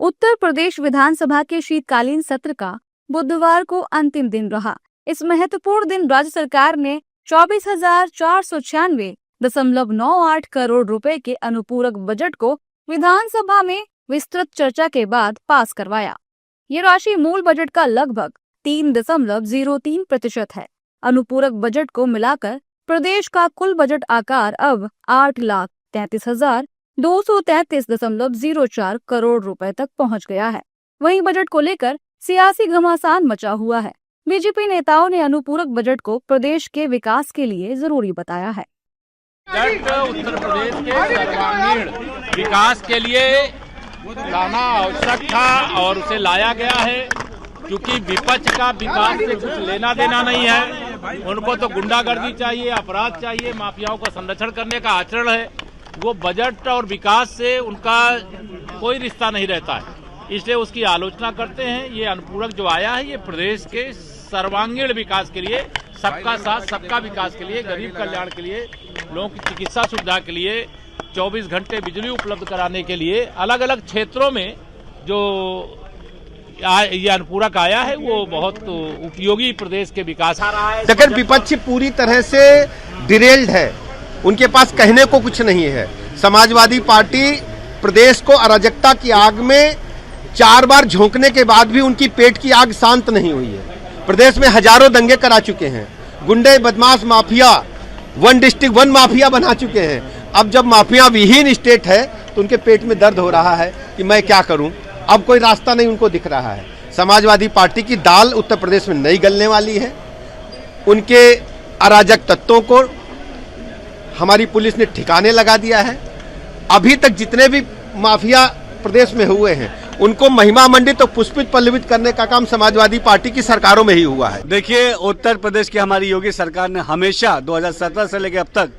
उत्तर प्रदेश विधानसभा के शीतकालीन सत्र का बुधवार को अंतिम दिन रहा। इस महत्वपूर्ण दिन राज्य सरकार ने 24,496.98 करोड़ रुपए के अनुपूरक बजट को विधानसभा में विस्तृत चर्चा के बाद पास करवाया। ये राशि मूल बजट का लगभग 3.03% है। अनुपूरक बजट को मिलाकर प्रदेश का कुल बजट आकार अब 8,33,233.04 करोड़ रुपए तक पहुंच गया है। वहीं बजट को लेकर सियासी घमासान मचा हुआ है। बीजेपी नेताओं ने अनुपूरक बजट को प्रदेश के विकास के लिए जरूरी बताया है। बजट उत्तर प्रदेश के सर्वांगीण विकास के लिए लाना आवश्यक था और उसे लाया गया है, क्योंकि विपक्ष का विकास से कुछ लेना देना नहीं है। उनको तो गुंडागर्दी चाहिए, अपराध चाहिए, माफियाओं का संरक्षण करने का आचरण है। वो बजट और विकास से उनका कोई रिश्ता नहीं रहता है, इसलिए उसकी आलोचना करते हैं। ये अनुपूरक जो आया है, ये प्रदेश के सर्वांगीण विकास के लिए, सबका साथ सबका विकास के लिए, गरीब कल्याण के लिए, लोगों की चिकित्सा सुविधा के लिए, 24 घंटे बिजली उपलब्ध कराने के लिए, अलग अलग क्षेत्रों में जो ये अनुपूरक आया है वो बहुत उपयोगी प्रदेश के विकास। लेकिन विपक्ष पूरी तरह से डिरेल्ड है, उनके पास कहने को कुछ नहीं है। समाजवादी पार्टी प्रदेश को अराजकता की आग में 4 बार झोंकने के बाद भी उनकी पेट की आग शांत नहीं हुई है। प्रदेश में हजारों दंगे करा चुके हैं, गुंडे बदमाश mafia, one district one mafia बना चुके हैं। अब जब माफिया विहीन स्टेट है तो उनके पेट में दर्द हो रहा है कि मैं क्या करूं। अब कोई रास्ता नहीं उनको दिख रहा है। समाजवादी पार्टी की दाल उत्तर प्रदेश में नहीं गलने वाली है। उनके अराजक तत्वों को हमारी पुलिस ने ठिकाने लगा दिया है। अभी तक जितने भी माफिया प्रदेश में हुए हैं उनको महिमा मंडित और पुष्पित पल्लवित करने का काम समाजवादी पार्टी की सरकारों में ही हुआ है। देखिए, उत्तर प्रदेश की हमारी योगी सरकार ने हमेशा 2017 से लेकर अब तक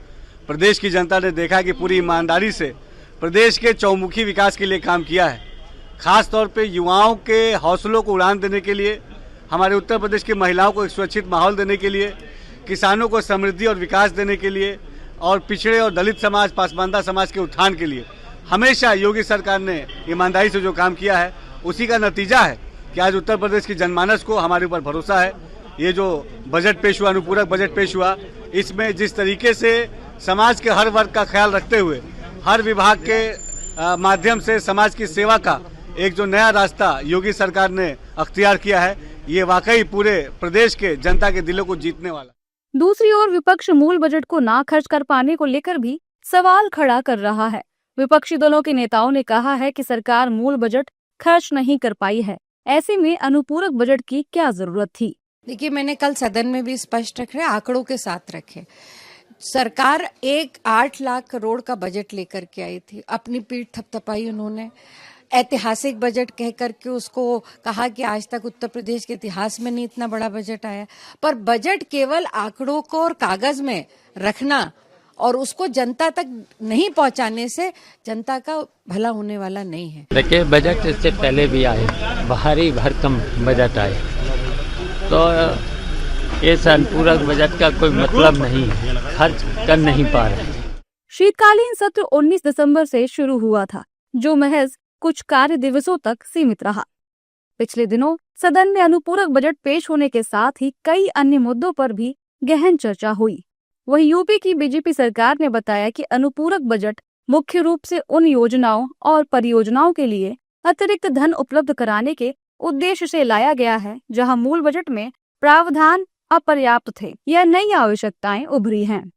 प्रदेश की जनता ने देखा कि पूरी ईमानदारी से प्रदेश के चौमुखी विकास के लिए काम किया है। खास तौर पे युवाओं के हौसलों को उड़ान देने के लिए, हमारे उत्तर प्रदेश की महिलाओं को एक सुरक्षित माहौल देने के लिए, किसानों को समृद्धि और विकास देने के लिए, और पिछड़े और दलित समाज, पासमानदा समाज के उत्थान के लिए हमेशा योगी सरकार ने ईमानदारी से जो काम किया है, उसी का नतीजा है कि आज उत्तर प्रदेश की जनमानस को हमारे ऊपर भरोसा है। ये जो बजट पेश हुआ, अनुपूरक बजट पेश हुआ, इसमें जिस तरीके से समाज के हर वर्ग का ख्याल रखते हुए हर विभाग के माध्यम से समाज की सेवा का एक जो नया रास्ता योगी सरकार ने अख्तियार किया है, ये वाकई पूरे प्रदेश के जनता के दिलों को जीतने वाला। दूसरी ओर विपक्ष मूल बजट को ना खर्च कर पाने को लेकर भी सवाल खड़ा कर रहा है। विपक्षी दलों के नेताओं ने कहा है कि सरकार मूल बजट खर्च नहीं कर पाई है, ऐसे में अनुपूरक बजट की क्या जरूरत थी। देखिए, मैंने कल सदन में भी स्पष्ट रखे, आंकड़ों के साथ रखे। सरकार 8 लाख करोड़ का बजट लेकर के आई थी, अपनी पीठ थपथपाई उन्होंने। ऐतिहासिक बजट कह करके उसको कहा कि आज तक उत्तर प्रदेश के इतिहास में नहीं इतना बड़ा बजट आया। पर बजट केवल आंकड़ों को और कागज में रखना और उसको जनता तक नहीं पहुंचाने से जनता का भला होने वाला नहीं है। देखिए, बजट इससे पहले भी आए, भारी भरकम बजट आए, तो इस अनुपूरक बजट का कोई मतलब नहीं है, खर्च कर नहीं पा रहे। शीतकालीन सत्र 19 दिसंबर से शुरू हुआ था, जो महज कुछ कार्य दिवसों तक सीमित रहा। पिछले दिनों सदन में अनुपूरक बजट पेश होने के साथ ही कई अन्य मुद्दों पर भी गहन चर्चा हुई। वहीं यूपी की बीजेपी सरकार ने बताया कि अनुपूरक बजट मुख्य रूप से उन योजनाओं और परियोजनाओं के लिए अतिरिक्त धन उपलब्ध कराने के उद्देश्य से लाया गया है, जहां मूल बजट में प्रावधान अपर्याप्त थे या नई आवश्यकताएं उभरी हैं।